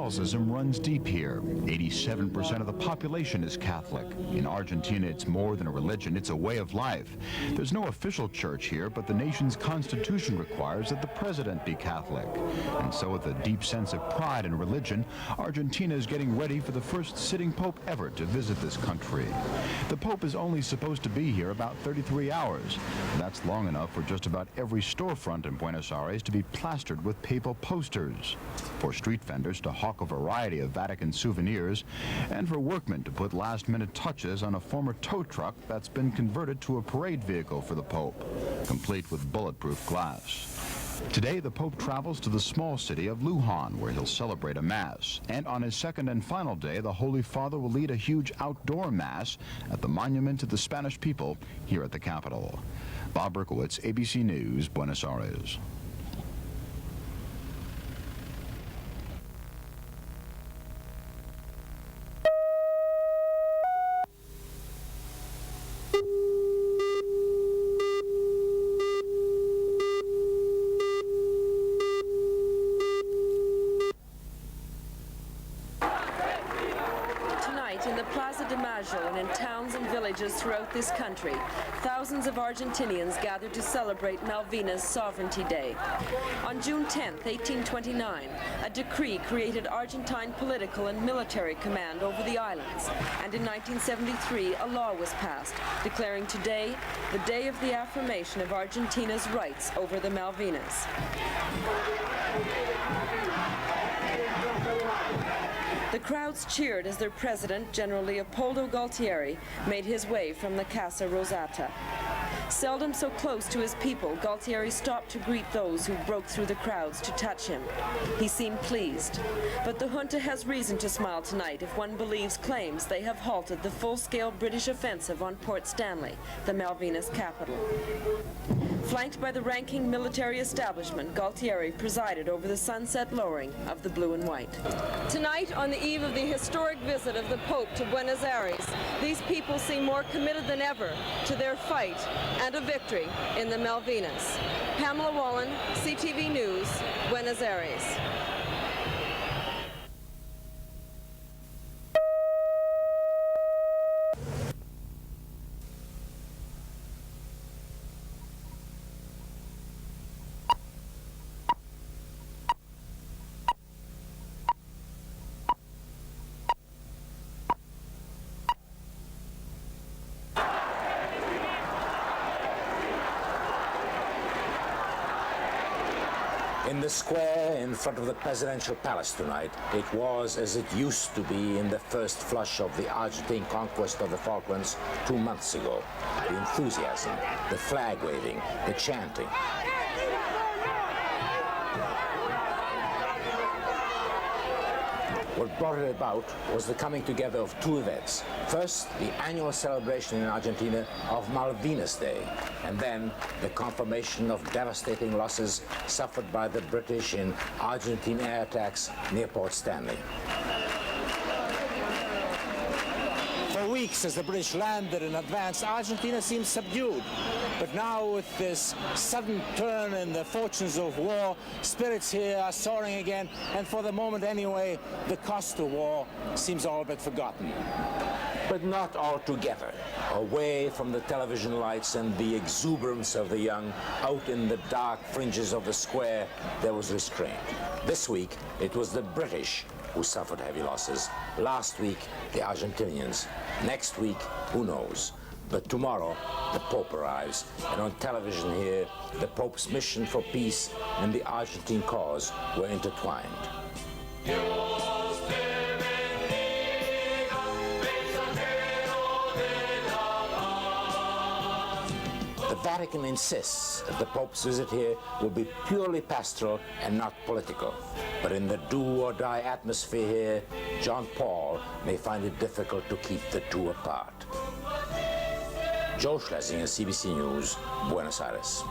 Catholicism runs deep here. 87% of the population is Catholic. In Argentina, it's more than a religion, it's a way of life. There's no official church here, but the nation's constitution requires that the president be Catholic. And so with a deep sense of pride in religion, Argentina is getting ready for the first sitting pope ever to visit this country. The pope is only supposed to be here about 33 hours. That's long enough for just about every storefront in Buenos Aires to be plastered with papal posters, for street vendors to hawk a variety of Vatican souvenirs, and for workmen to put last-minute touches on a former tow truck that's been converted to a parade vehicle for the Pope, complete with bulletproof glass. Today, the Pope travels to the small city of Luján, where he'll celebrate a Mass. And on his second and final day, the Holy Father will lead a huge outdoor Mass at the Monument to the Spanish people here at the capital. Bob Berkowitz, ABC News, Buenos Aires. In the Plaza de Mayo and in towns and villages throughout this country, thousands of Argentinians gathered to celebrate Malvinas Sovereignty Day. On June 10, 1829, a decree created Argentine political and military command over the islands, and in 1973 a law was passed declaring today the day of the affirmation of Argentina's rights over the Malvinas. The crowds cheered as their president, General Leopoldo Galtieri, made his way from the Casa Rosata. Seldom so close to his people, Galtieri stopped to greet those who broke through the crowds to touch him. He seemed pleased. But the junta has reason to smile tonight if one believes claims they have halted the full-scale British offensive on Port Stanley, the Malvinas capital. Flanked by the ranking military establishment, Galtieri presided over the sunset lowering of the blue and white. Tonight, on the eve of the historic visit of the Pope to Buenos Aires, these people seem more committed than ever to their fight and a victory in the Malvinas. Pamela Wallen, CTV News, Buenos Aires. In the square in front of the presidential palace tonight, it was as it used to be in the first flush of the Argentine conquest of the Falklands 2 months ago. The enthusiasm, the flag waving, the chanting. What brought it about was the coming together of two events. First, the annual celebration in Argentina of Malvinas Day, and then the confirmation of devastating losses suffered by the British in Argentine air attacks near Port Stanley. For weeks, as the British landed and advanced, Argentina seemed subdued. But now, with this sudden turn in the fortunes of war, spirits here are soaring again, and for the moment anyway, the cost of war seems all but forgotten. But not altogether. Away from the television lights and the exuberance of the young, out in the dark fringes of the square, there was restraint. This week, it was the British who suffered heavy losses. Last week, the Argentinians. Next week, who knows? But tomorrow, the Pope arrives, and on television here, the Pope's mission for peace and the Argentine cause were intertwined. The Vatican insists that the Pope's visit here will be purely pastoral and not political. But in the do-or-die atmosphere here, John Paul may find it difficult to keep the two apart. Joe Schlesinger, CBC News, Buenos Aires.